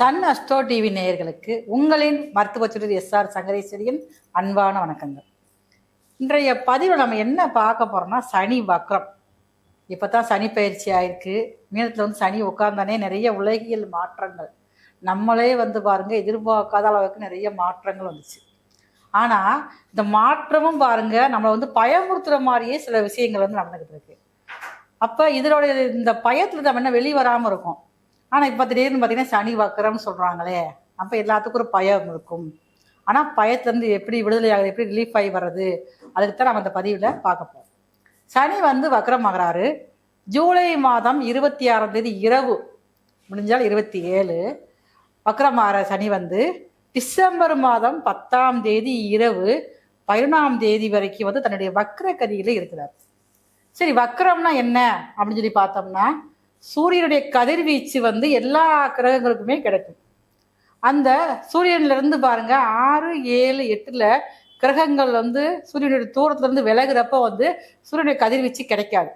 Sun astro TV நேயர்களுக்கு உங்களின் மருத்துவ சுடர் எஸ்ஆர் சங்கரேஸ்வரியின் அன்பான வணக்கங்கள். இன்றைய பதிவில் நம்ம என்ன பார்க்க போறோம்னா சனி வக்ரம். இப்போதான் சனி பயிற்சி ஆயிருக்கு. மீனத்தில் வந்து சனி உட்கார்ந்தானே நிறைய உலகியல் மாற்றங்கள் நம்மளே வந்து பாருங்க எதிர்பார்க்காத அளவுக்கு நிறைய மாற்றங்கள் வந்துச்சு. ஆனால் இந்த மாற்றமும் பாருங்க நம்மளை வந்து பயமுறுத்துற மாதிரியே சில விஷயங்கள் வந்து நடந்துகிட்டு இருக்கு. அப்போ இதனுடைய இந்த பயத்துல நம்ம என்ன வெளியே வராமல் இருக்கும். ஆனால் இப்போ திடீர்னு பார்த்தீங்கன்னா சனி வக்கரம்னு சொல்கிறாங்களே, அப்போ எல்லாத்துக்கும் ஒரு பயம் இருக்கும். ஆனால் பயத்துலேருந்து எப்படி விடுதலை ஆகுது, எப்படி ரிலீஃப் ஆகி வர்றது, அதுக்கு தான் நம்ம இந்த பதிவில் பார்க்க போகிறோம். சனி வந்து வக்கரம் ஆகிறாரு. ஜூலை மாதம் 26 இரவு முடிஞ்சால் 27 வக்கரமாகிற சனி வந்து டிசம்பர் மாதம் 10 இரவு 11 வரைக்கும் வந்து தன்னுடைய வக்கர கதியில் இருக்கிறார். சரி, வக்கரம்னா என்ன அப்படின்னு சொல்லி பார்த்தோம்னா, சூரியனுடைய கதிர்வீச்சு வந்து எல்லா கிரகங்களுக்குமே கிடைக்கும். அந்த சூரியன்ல இருந்து பாருங்க 6, 7, 8 கிரகங்கள் வந்து சூரியனுடைய தூரத்துல இருந்து விலகுறப்ப வந்து சூரியனுடைய கதிர்வீச்சு கிடைக்காது.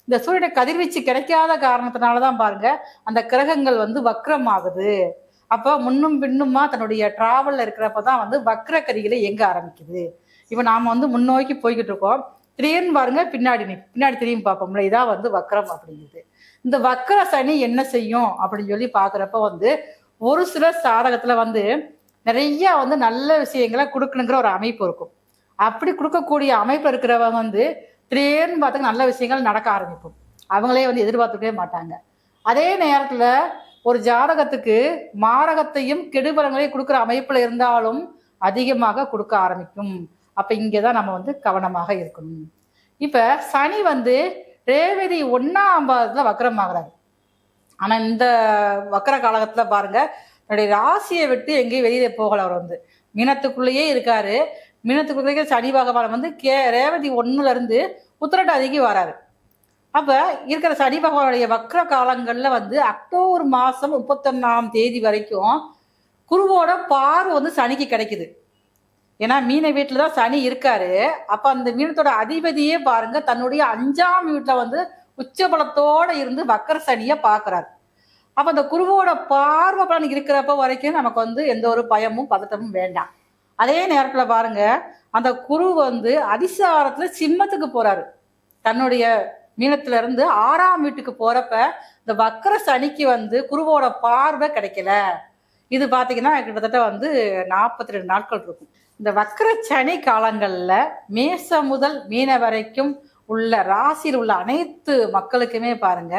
இந்த சூரியனுடைய கதிர்வீச்சு கிடைக்காத காரணத்தினாலதான் பாருங்க அந்த கிரகங்கள் வந்து வக்ரம் ஆகுது. அப்போ முன்னும் பின்னுமா தன்னுடைய டிராவல்ல இருக்கிறப்பதான் வந்து வக்ர கதிகளை எங்க ஆரம்பிக்குது. இப்போ நாம வந்து முன்னோக்கி போய்கிட்டு இருக்கோம். திடீர்னு பாருங்க பின்னாடி திரும்பி பார்ப்போம்ல, இதான் வந்து வக்ரம் அப்படிங்குது. இந்த வக்கர சனி என்ன செய்யும் அப்படின்னு சொல்லி பாக்குறப்ப வந்து ஒரு சில சாதகத்துல வந்து நிறைய வந்து நல்ல விஷயங்களை கொடுக்கணுங்கிற ஒரு அமைப்பு இருக்கும். அப்படி கொடுக்கக்கூடிய அமைப்பு இருக்கிறவங்க வந்து திடீர்னு பார்த்து நல்ல விஷயங்கள் நடக்க ஆரம்பிக்கும். அவங்களே வந்து எதிர்பார்த்துக்கவே மாட்டாங்க. அதே நேரத்துல ஒரு ஜாதகத்துக்கு மாரகத்தையும் கெடுபலங்களையும் கொடுக்குற அமைப்புல இருந்தாலும் அதிகமாக கொடுக்க ஆரம்பிக்கும். அப்ப இங்கதான் நம்ம வந்து கவனமாக இருக்கணும். இப்ப சனி வந்து ரேவதி 1ஆம் பாதத்துல வக்கரம் ஆகிறாரு. ஆனா இந்த வக்கர காலகட்டத்துல பாருங்க தன்னுடைய ராசியை விட்டு எங்கேயும் வெளியே போகல. அவர் வந்து மீனத்துக்குள்ளேயே இருக்காரு. மீனத்துக்குள்ளே சனி பகவான் வந்து ரேவதி 1ல இருந்து உத்திரட்டாதிக்கு வராரு. அப்ப இருக்கிற சனி பகவானுடைய வக்கர காலங்கள்ல வந்து அக்டோபர் மாசம் 31 வரைக்கும் குருவோட பார்வை வந்து சனிக்கு கிடைக்குது. ஏன்னா மீன வீட்டுல தான் சனி இருக்காரு. அப்ப அந்த மீனத்தோட அதிபதியே பாருங்க தன்னுடைய 5ஆம் வீட்டுல வந்து உச்சபலத்தோட இருந்து வக்கர சனிய பாக்குறாரு. அப்ப அந்த குருவோட பார்வை பலன் இருக்கிறப்ப வரைக்கும் நமக்கு வந்து எந்த ஒரு பயமும் பதட்டமும் வேண்டாம். அதே நேரத்துல பாருங்க அந்த குரு வந்து அதிசாரத்துல சிம்மத்துக்கு போறாரு. தன்னுடைய மீனத்துல இருந்து 6ஆம் வீட்டுக்கு போறப்ப இந்த வக்கர சனிக்கு வந்து குருவோட பார்வை கிடைக்கல. இது பாத்தீங்கன்னா கிட்டத்தட்ட வந்து 42 நாட்கள் இருக்கும். இந்த வக்கர சனி காலங்கள்ல மேசம் முதல் மீன வரைக்கும் உள்ள ராசியில் உள்ள அனைத்து மக்களுக்குமே பாருங்க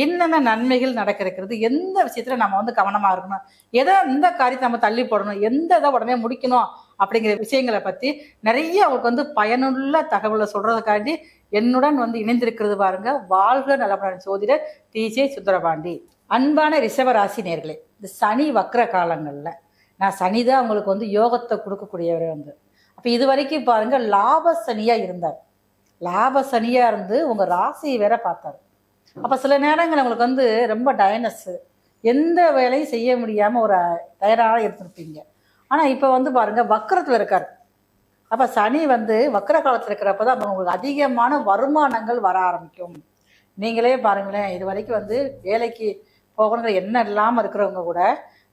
என்னென்ன நன்மைகள் நடக்கிறது, எந்த விஷயத்துல நம்ம வந்து கவனமா இருக்கணும், எதை எந்த காரியத்தை நம்ம தள்ளி போடணும், எந்த இதை உடனே முடிக்கணும் அப்படிங்கிற விஷயங்களை பத்தி நிறைய அவங்களுக்கு வந்து பயனுள்ள தகவலை சொல்றதுக்காண்டி என்னுடன் வந்து இணைந்திருக்கிறது பாருங்க வாழ்க நலமுடன் ஜோதிடர் டிஜே சுந்தரபாண்டி. அன்பான ரிஷப ராசி நேர்களே, இந்த சனி வக்கர காலங்கள்ல நான் சனிதான் உங்களுக்கு வந்து யோகத்தை கொடுக்கக்கூடியவர் வந்து. அப்போ இது வரைக்கும் பாருங்க லாப சனியா இருந்தார். லாப சனியா இருந்து உங்க ராசியை வேற பார்த்தாரு. அப்ப சில நேரங்கள் உங்களுக்கு வந்து ரொம்ப டயனஸ், எந்த வேலையும் செய்ய முடியாம ஒரு டயர்டாக இருந்திருப்பீங்க. ஆனா இப்ப வந்து பாருங்க வக்கரத்துல இருக்காரு. அப்ப சனி வந்து வக்கர காலத்துல இருக்கிறப்பதான் உங்களுக்கு அதிகமான வருமானங்கள் வர ஆரம்பிக்கும். நீங்களே பாருங்களேன், இது வரைக்கும் வந்து வேலைக்கு போகணுங்கிற எண்ணம் இல்லாம இருக்கிறவங்க கூட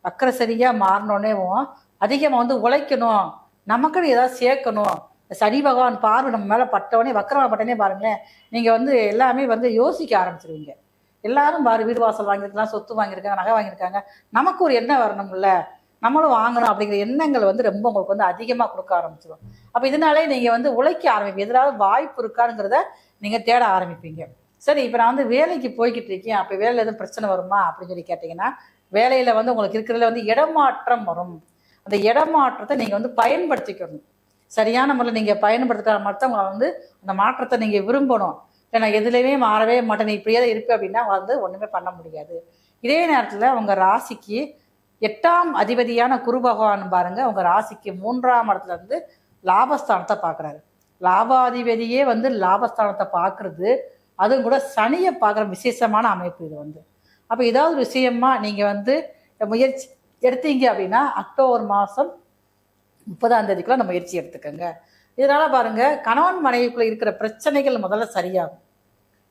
வக்கர சரியா மாறினோடனேவும் அதிகமாக வந்து உழைக்கணும், நமக்குன்னு ஏதாவது சேர்க்கணும், சனி பகவான் பார்வை நம்ம மேலே பட்டவனே வக்கரமாக பட்டனே பாருங்களேன் நீங்கள் வந்து எல்லாமே வந்து யோசிக்க ஆரம்பிச்சிருவீங்க. எல்லாரும் பாரு வீடு வாசல் வாங்கியிருக்கலாம், சொத்து வாங்கியிருக்காங்க, நகை வாங்கியிருக்காங்க, நமக்கு ஒரு எண்ணம் வரணும்ல, நம்மளும் வாங்கணும் அப்படிங்கிற எண்ணங்கள் வந்து ரொம்ப உங்களுக்கு வந்து அதிகமாக கொடுக்க ஆரம்பிச்சிடும். அப்போ இதனாலே நீங்கள் வந்து உழைக்க ஆரம்பிப்பீங்க. எதாவது வாய்ப்பு இருக்காருங்கிறத நீங்கள் தேட ஆரம்பிப்பீங்க. சரி, இப்போ நான் வந்து வேலைக்கு போய்கிட்டு இருக்கேன், அப்போ வேலையில் எதுவும் பிரச்சனை வருமா அப்படின்னு சொல்லி கேட்டிங்கன்னா, வேலையில வந்து உங்களுக்கு இருக்கிறதுல வந்து இடமாற்றம் வரும். அந்த இடமாற்றத்தை நீங்க வந்து பயன்படுத்திக்கணும். சரியான முறையில் நீங்க பயன்படுத்துகிற மட்டும் உங்களை வந்து அந்த மாற்றத்தை நீங்க விரும்பணும். ஏன்னா எதுலையுமே மாறவே மாட்டேன், நீ இப்படியே இருக்கு அப்படின்னா வந்து ஒண்ணுமே பண்ண முடியாது. இதே நேரத்துல உங்க ராசிக்கு 8ஆம் அதிபதியான குரு பகவான் பாருங்க உங்க ராசிக்கு 3ஆம் இடத்துல இருந்து லாபஸ்தானத்தை பாக்குறாரு. லாபாதிபதியே வந்து லாபஸ்தானத்தை பாக்குறது, அதுவும் கூட சனியை பார்க்குற விசேஷமான அமைப்பு இது வந்து. அப்போ ஏதாவது விஷயமா நீங்கள் வந்து முயற்சி எடுத்தீங்க அப்படின்னா அக்டோபர் மாதம் 30 அந்த முயற்சி எடுத்துக்கோங்க. இதனால் பாருங்கள் கணவன் மனைவிக்குள்ளே இருக்கிற பிரச்சனைகள் முதல்ல சரியாகும்.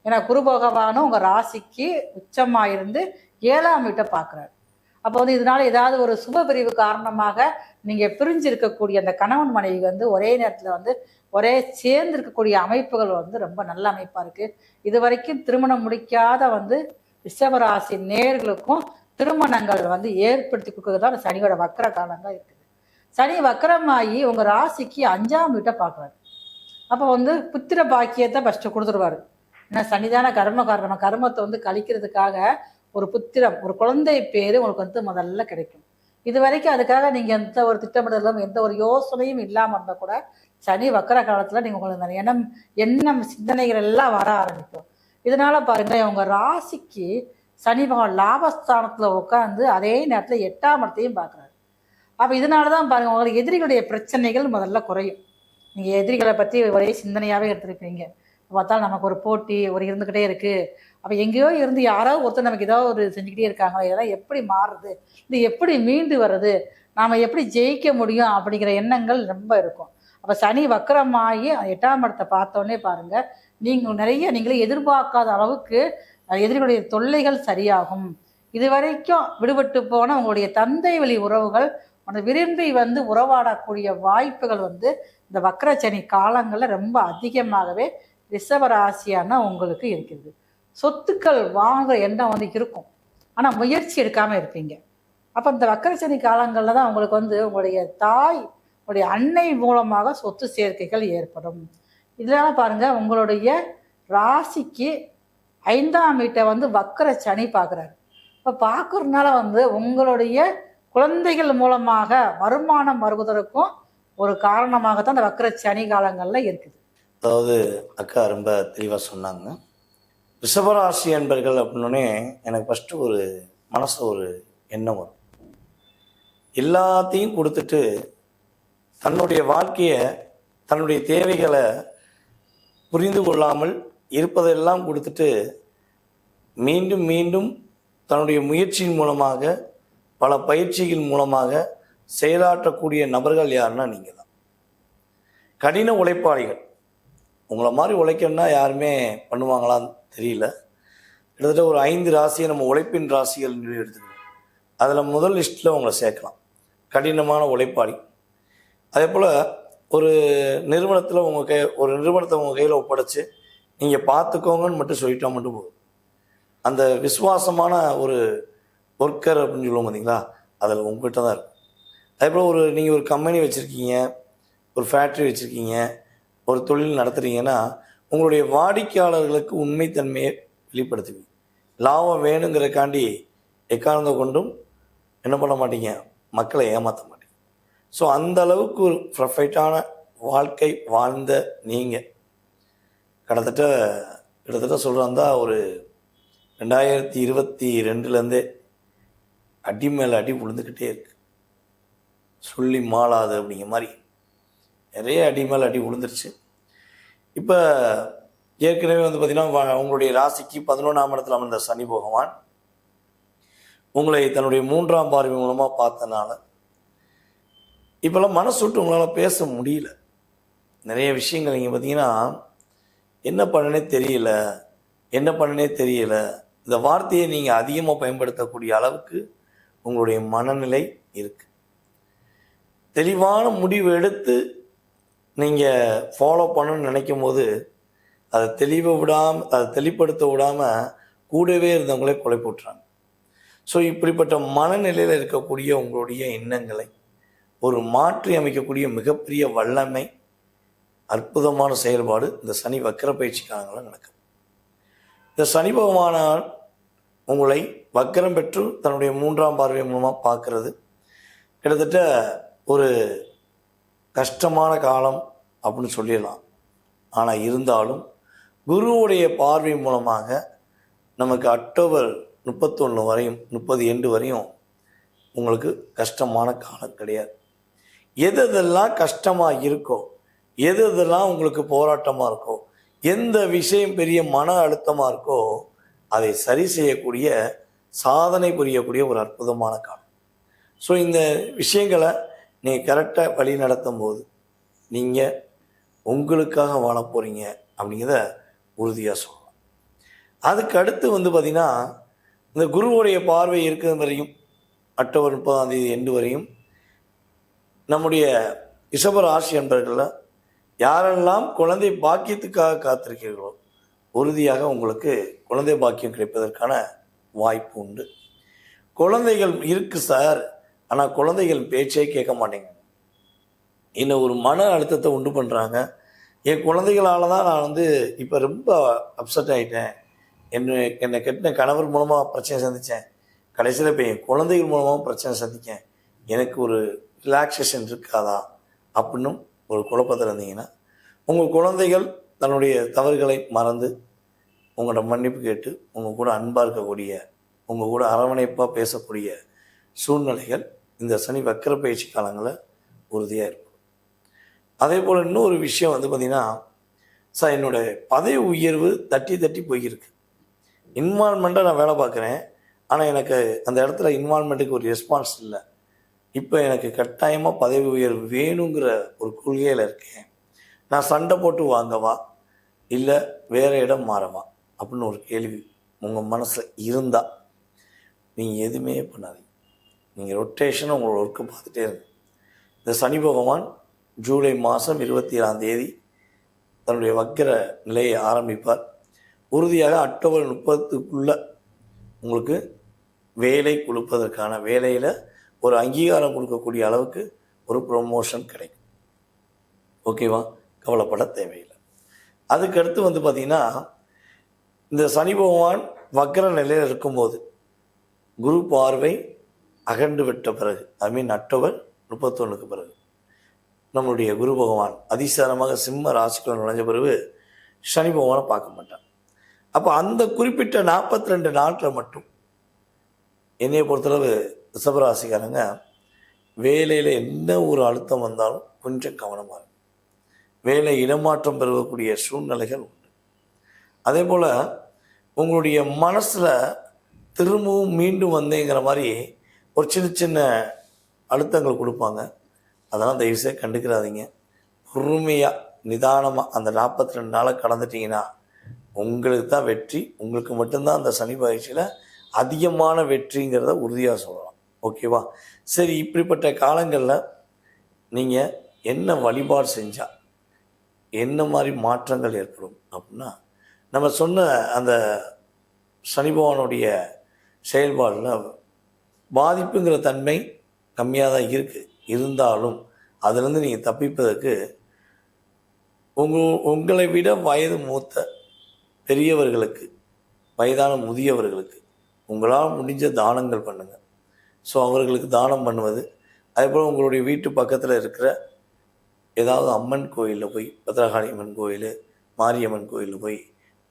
ஏன்னா குரு பகவானும் உங்கள் ராசிக்கு உச்சமாக இருந்து 7ஆம் வீட்டை பார்க்குறாரு. அப்போ வந்து இதனால ஏதாவது ஒரு சுப பிரிவு காரணமாக நீங்கள் பிரிஞ்சு இருக்கக்கூடிய அந்த கணவன் மனைவி வந்து ஒரே நேரத்தில் வந்து ஒரே சேர்ந்து இருக்கக்கூடிய அமைப்புகள் வந்து ரொம்ப நல்ல அமைப்பாக இருக்குது. இது வரைக்கும் திருமணம் முடிக்காத வந்து ரிஷபராசி நேர்களுக்கும் திருமணங்கள் வந்து ஏற்படுத்தி கொடுக்கறது தான் சனியோட வக்கர காலங்கள் இருக்குது. சனி வக்கரமாகி உங்கள் ராசிக்கு 5ஆம் வீட்டை பார்க்குறாரு. அப்போ வந்து புத்திர பாக்கியத்தை ஃபஸ்ட்டு கொடுத்துருவாரு. ஏன்னா சனிதான கர்மக்காரர், நம்ம கர்மத்தை வந்து கழிக்கிறதுக்காக ஒரு புத்திரம், ஒரு குழந்தை பேர் உங்களுக்கு வந்து முதல்ல கிடைக்கும். இது வரைக்கும் அதுக்காக நீங்கள் எந்த ஒரு திட்டமிடலும் எந்த ஒரு யோசனையும் இல்லாமல் இருந்தால் கூட சனி வக்கர காலத்தில் நீங்கள் உங்களுக்கு எண்ணம் சிந்தனைகள் எல்லாம் வர ஆரம்பிக்கும். இதனால பாருங்க, உங்கள் ராசிக்கு சனி பகவான் லாபஸ்தானத்தில் உட்காந்து அதே நேரத்தில் 8ஆம் இடத்தையும் பார்க்குறாரு. அப்போ இதனால தான் பாருங்கள், உங்களுக்கு எதிரிகளுடைய பிரச்சனைகள் முதல்ல குறையும். நீங்கள் எதிரிகளை பற்றி ஒரே சிந்தனையாகவே எடுத்துருப்பீங்க. பார்த்தாலும் நமக்கு ஒரு போட்டி ஒரு இருந்துக்கிட்டே இருக்குது. அப்போ எங்கேயோ இருந்து யாராவது ஒருத்தர் நமக்கு ஏதாவது ஒரு செஞ்சுக்கிட்டே இருக்காங்களா, இதெல்லாம் எப்படி மாறுறது, இது எப்படி மீண்டு வர்றது, நாம் எப்படி ஜெயிக்க முடியும் அப்படிங்கிற எண்ணங்கள் ரொம்ப இருக்கும். அப்போ சனி வக்கரமாகி 8ஆம் இடத்தை பார்த்தோன்னே பாருங்கள், நீங்கள் நீங்களே எதிர்பார்க்காத அளவுக்கு எதிரிகளுடைய தொல்லைகள் சரியாகும். இது வரைக்கும் விடுபட்டு போன உங்களுடைய தந்தை வழி உறவுகள் விரும்பி வந்து உறவாடக்கூடிய வாய்ப்புகள் வந்து இந்த வக்கரச்சனி காலங்களில் ரொம்ப அதிகமாகவே ரிஷபராசியான உங்களுக்கு இருக்கிறது. சொத்துக்கள் வாங்குற எண்ணம் வந்து இருக்கும், ஆனால் முயற்சி எடுக்காமல் இருப்பீங்க. அப்போ இந்த வக்கரச்சனி காலங்களில் தான் உங்களுக்கு வந்து உங்களுடைய தாய், உங்களுடைய அன்னை மூலமாக சொத்து சேர்க்கைகள் ஏற்படும். இதெல்லாம் பாருங்கள், உங்களுடைய ராசிக்கு 5ஆம் வீட்டை வந்து வக்கர சனி பார்க்குறாரு. இப்போ பார்க்குறதுனால வந்து உங்களுடைய குழந்தைகள் மூலமாக வருமானம் வருவதற்கும் ஒரு காரணமாகத்தான் இந்த வக்கர சனி காலங்களில் இருக்குது. அதாவது அக்கா ரொம்ப தெளிவாக சொன்னாங்க. ரிஷபராசி என்பர்கள் அப்படின்னே எனக்கு ஃபஸ்ட்டு ஒரு மனசில் ஒரு எண்ணம் வரும். எல்லாத்தையும் கொடுத்துட்டு தன்னுடைய வாழ்க்கையை, தன்னுடைய தேவைகளை புரிந்து கொள்ளாமல் இருப்பதெல்லாம் கொடுத்துட்டு மீண்டும் மீண்டும் தன்னுடைய முயற்சியின் மூலமாக பல பயிற்சிகள் மூலமாக செயலாற்றக்கூடிய நபர்கள் யாருன்னா நீங்கள் தான். கடின உழைப்பாளிகள். உங்களை மாதிரி உழைக்கணும்னா யாருமே பண்ணுவாங்களான்னு தெரியல. கிட்டத்தட்ட ஒரு 5 ராசியை நம்ம உழைப்பின் ராசிகள் எடுத்துக்கணும். அதில் முதல் லிஸ்ட்டில் உங்களை சேர்க்கலாம். கடினமான உழைப்பாளி. அதே போல் ஒரு நிறுவனத்தில் ஒரு நிறுவனத்தை உங்கள் கையில் ஒப்படைச்சு நீங்கள் பார்த்துக்கோங்கன்னு மட்டும் சொல்லிட்டா மட்டும் போதும். அந்த விசுவாசமான ஒரு ஒர்க்கர் அப்படின்னு சொல்லுவோம் பார்த்தீங்களா, அதில் உங்கள்கிட்ட தான் இருக்கும். அதே போல் நீங்கள் ஒரு கம்பெனி வச்சுருக்கீங்க, ஒரு ஃபேக்ட்ரி வச்சுருக்கீங்க, ஒரு தொழில் நடத்துகிறீங்கன்னா உங்களுடைய வாடிக்கையாளர்களுக்கு உண்மைத்தன்மையை வெளிப்படுத்துவீங்க. லாபம் வேணுங்கிறக்காண்டி எக்காரணத்தை கொண்டும் என்ன பண்ண மாட்டீங்க, மக்களை ஏமாற்ற மாட்டீங்க. ஸோ அந்த அளவுக்கு ஒரு ப்ரொஃபைட்டான வாழ்க்கை வாழ்ந்த நீங்கள் கிட்டத்தட்ட சொல்கிறாந்தா ஒரு 2022 அடி மேலே அடி விழுந்துக்கிட்டே இருக்கு. சொல்லி மாளாது அப்படிங்கிற மாதிரி நிறைய அடி மேலே அடி விழுந்துருச்சு. இப்போ ஏற்கனவே வந்து பார்த்திங்கன்னா உங்களுடைய ராசிக்கு 11ஆம் இடத்துல அமர்ந்த சனி பகவான் உங்களை தன்னுடைய 3ஆம் பார்வை மூலமாக பார்த்தனால இப்போல்லாம் மனசு விட்டு உங்களால் பேச முடியல. நிறைய விஷயங்கள் நீங்கள் பார்த்தீங்கன்னா என்ன பண்ணனே தெரியல, இந்த வார்த்தையை நீங்கள் அதிகமாக பயன்படுத்தக்கூடிய அளவுக்கு உங்களுடைய மனநிலை இருக்குது. தெளிவான முடிவு எடுத்து நீங்கள் ஃபாலோ பண்ணணும்னு நினைக்கும் போது அதை தெளிப்படுத்த விடாமல் கூடவே இருந்தவங்களே கொலை போட்டுறாங்க. ஸோ இப்படிப்பட்ட மனநிலையில் இருக்கக்கூடிய உங்களுடைய எண்ணங்களை ஒரு மாற்றி அமைக்கக்கூடிய மிகப்பெரிய வல்லமை, அற்புதமான செயல்பாடு இந்த சனி வக்கர பயிற்சி காலங்களில் நடக்கும். இந்த சனி பகவானால் உங்களை வக்கரம் பெற்று தன்னுடைய 3ஆம் பார்வை மூலமாக பார்க்கறது கிட்டத்தட்ட ஒரு கஷ்டமான காலம் அப்படின்னு சொல்லிடலாம். ஆனால் இருந்தாலும் குருவுடைய பார்வை மூலமாக நமக்கு அக்டோபர் 31 வரையும் 30 எண்டு வரையும் உங்களுக்கு கஷ்டமான காலம் கிடையாது. எதெல்லாம் கஷ்டமாக இருக்கோ, எதெல்லாம் உங்களுக்கு போராட்டமாக இருக்கோ, எந்த விஷயம் பெரிய மன அழுத்தமாக இருக்கோ அதை சரி செய்யக்கூடிய, சாதனை புரியக்கூடிய ஒரு அற்புதமான காலம். ஸோ இந்த விஷயங்களை நீங்கள் கரெக்டாக வழி நடத்தும் போது நீங்கள் உங்களுக்காக வாழ போகிறீங்க அப்படிங்கிறத உறுதியாக சொல்லலாம். அதுக்கு அடுத்து வந்து பார்த்திங்கன்னா இந்த குருவுடைய பார்வை இருக்கிற வரையும் அக்டோபர் 30 எண்டு வரையும் நம்முடைய ரிஷப ராசி என்பர்களில் யாரெல்லாம் குழந்தை பாக்கியத்துக்காக காத்திருக்கிறீர்களோ உறுதியாக உங்களுக்கு குழந்தை பாக்கியம் கிடைப்பதற்கான வாய்ப்பு உண்டு. குழந்தைகள் இருக்கு சார், ஆனால் குழந்தைகள் பேச்சே கேட்க மாட்டேங்க. இன்னும் ஒரு மன அழுத்தத்தை உண்டு பண்ணுறாங்க. என் குழந்தைகளால் தான் நான் இப்போ ரொம்ப அப்செட் ஆகிட்டேன். என்னை கெட்டின கணவர் மூலமாக பிரச்சனை சந்தித்தேன், கடைசியில் இப்போ என் குழந்தைகள் மூலமாக பிரச்சனை சந்தித்தேன், எனக்கு ஒரு ரிலாக்ஸேஷன் இருக்காதா அப்படின்னும் ஒரு குழப்பத்தில் இருந்தீங்கன்னா, உங்கள் குழந்தைகள் தன்னுடைய தவறுகளை மறந்து உங்களோட மன்னிப்பு கேட்டு உங்கள் கூட அன்பாக இருக்கக்கூடிய, உங்கள் கூட அரவணைப்பாக பேசக்கூடிய சூழ்நிலைகள் இந்த சனி வக்கர பயிற்சி காலங்களில் உறுதியாக இருக்கும். அதே போல் இன்னொரு விஷயம் பார்த்திங்கன்னா, சார் என்னோடய பதவி உயர்வு தட்டி போயிருக்கு. இன்வால்மெண்ட்டாக நான் வேலை பார்க்குறேன், ஆனால் எனக்கு அந்த இடத்துல இன்வால்மெண்ட்டுக்கு ஒரு ரெஸ்பான்ஸ் இல்லை. இப்போ எனக்கு கட்டாயமாக பதவி உயர்வு வேணுங்கிற ஒரு கொள்கையில் இருக்கேன். நான் சண்டை போட்டு வாங்கவா இல்லை வேறு இடம் மாறவா அப்படின்னு ஒரு கேள்வி உங்கள் மனசில் இருந்தால் நீங்கள் எதுவுமே பண்ணாதீங்க. நீங்கள் ரொட்டேஷனை உங்களோட ஒர்க்கை பார்த்துட்டே இருங்க. இந்த சனி பகவான் ஜூலை மாதம் 27 தன்னுடைய வக்கர நிலையை ஆரம்பிப்பார். உறுதியாக அக்டோபர் 30 உங்களுக்கு வேலை கொடுப்பதற்கான வேலையில் ஒரு அங்கீகாரம் கொடுக்கக்கூடிய அளவுக்கு ஒரு ப்ரொமோஷன் கிடைக்கும். ஓகேவா? கவலைப்பட தேவையில்லை. அதுக்கடுத்து பார்த்திங்கன்னா, இந்த சனி பகவான் வக்கர நிலையில் இருக்கும்போது குரு பார்வை அகண்டு விட்ட பிறகு, அக்டோபர் 31 பிறகு நம்மளுடைய குரு பகவான் அதிசாரமாக சிம்ம ராசிக்குள்ள நுழைஞ்ச பிறகு சனி பகவானை பார்க்க மாட்டான். அப்போ அந்த குறிப்பிட்ட 42 நாட்களில் மட்டும் என்னையை பொறுத்தளவு ரிஷபராசிக்காரங்க வேலையில் என்ன ஒரு அழுத்தம் வந்தாலும் கொஞ்சம் கவனமாக இருக்கும். வேலை இடமாற்றம் பெறக்கூடிய சூழ்நிலைகள் உண்டு. அதே போல் உங்களுடைய மனசில் திரும்பவும் மீண்டும் வந்தேங்கிற மாதிரி ஒரு சின்ன அழுத்தங்கள் கொடுப்பாங்க. அதெல்லாம் தயவுசெய்து கண்டுக்கிறாதீங்க. பொறுமையாக நிதானமாக அந்த 42 நாளை கடந்துட்டிங்கன்னா உங்களுக்கு தான் வெற்றி. உங்களுக்கு மட்டும்தான் அந்த சனி பயிற்சியில் அதிகமான வெற்றிங்கிறத உறுதியாக சொல்லலாம். ஓகேவா? சரி, இப்படிப்பட்ட காலங்களில் நீங்கள் என்ன வழிபாடு செஞ்சால் என்ன மாதிரி மாற்றங்கள் ஏற்படும் அப்படின்னா, நம்ம சொன்ன அந்த சனி பகவானுடைய செயல்பாடில் பாதிப்புங்கிற தன்மை கம்மியாக தான் இருக்குது. இருந்தாலும் அதிலிருந்து நீங்கள் தப்பிப்பதற்கு உங்களை விட வயது மூத்த பெரியவர்களுக்கு, வயதான முதியவர்களுக்கு உங்களால் முடிஞ்ச தானங்கள் பண்ணுங்கள். ஸோ அவர்களுக்கு தானம் பண்ணுவது, அதேபோல் உங்களுடைய வீட்டு பக்கத்தில் இருக்கிற ஏதாவது அம்மன் கோயிலில் போய், பத்ரகாளி அம்மன் கோயில், மாரியம்மன் கோயிலில் போய்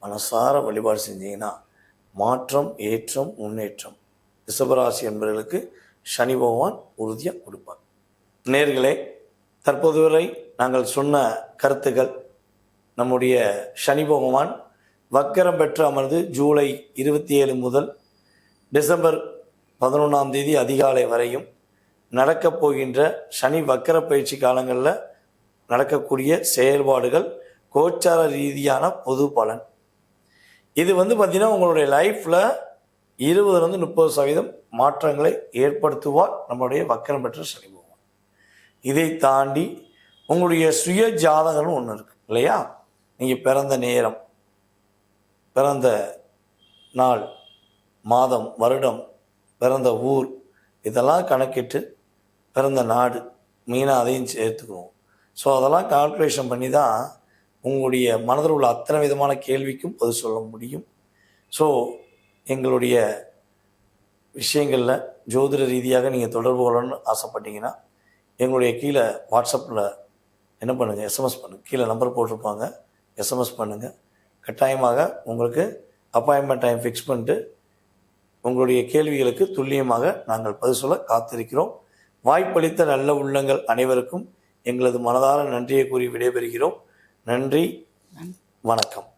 மனசார வழிபாடு செஞ்சீங்கன்னா மாற்றம், ஏற்றம், முன்னேற்றம் ரிஷபராசி என்பவர்களுக்கு சனி பகவான் உறுதியாக கொடுப்பார். நேர்களே, தற்போது வரை நாங்கள் சொன்ன கருத்துக்கள், நம்முடைய சனி பகவான் வக்கரம் பெற்று அமர்ந்து ஜூலை 27 முதல் டிசம்பர் 11 அதிகாலை வரையும் நடக்கப் போகின்ற சனி வக்கர பயிற்சி காலங்களில் நடக்கக்கூடிய செயல்பாடுகள் கோச்சார ரீதியான பொது பலன். இது பார்த்திங்கன்னா உங்களுடைய லைஃப்பில் 20-30% மாற்றங்களை ஏற்படுத்துவார் நம்மளுடைய வக்கரம் பெற்ற சனி பகவான். இதை தாண்டி உங்களுடைய சுய ஜாதகம்னு ஒன்று இருக்குது இல்லையா? நீங்கள் பிறந்த நேரம், பிறந்த நாள், மாதம், வருடம், பிறந்த ஊர் இதெல்லாம் கணக்கிட்டு பிறந்த நாடு மெயினாக அதையும் சேர்த்துக்குவோம். ஸோ அதெல்லாம் கால்குலேஷன் பண்ணி தான் உங்களுடைய மனதில் உள்ள அத்தனை விதமான கேள்விக்கும் பதில் சொல்ல முடியும். ஸோ எங்களுடைய விஷயங்களில் ஜோதிட ரீதியாக நீங்கள் தொடர்பு கொள்ளணும்னு ஆசைப்பட்டீங்கன்னா எங்களுடைய கீழே வாட்ஸ்அப்பில் என்ன பண்ணுங்கள், எஸ்எம்எஸ் பண்ணுங்கள். கீழே நம்பர் போட்டிருப்பாங்க, எஸ்எம்எஸ் பண்ணுங்கள். கட்டாயமாக உங்களுக்கு அப்பாயின்மெண்ட் டைம் ஃபிக்ஸ் பண்ணிட்டு உங்களுடைய கேள்விகளுக்கு துல்லியமாக நாங்கள் பதில் சொல்ல காத்திருக்கிறோம். வாய்ப்பளித்த நல்ல உள்ளங்கள் அனைவருக்கும் எங்களது மனதார நன்றியை கூறி விடைபெறுகிறோம். நன்றி, வணக்கம்.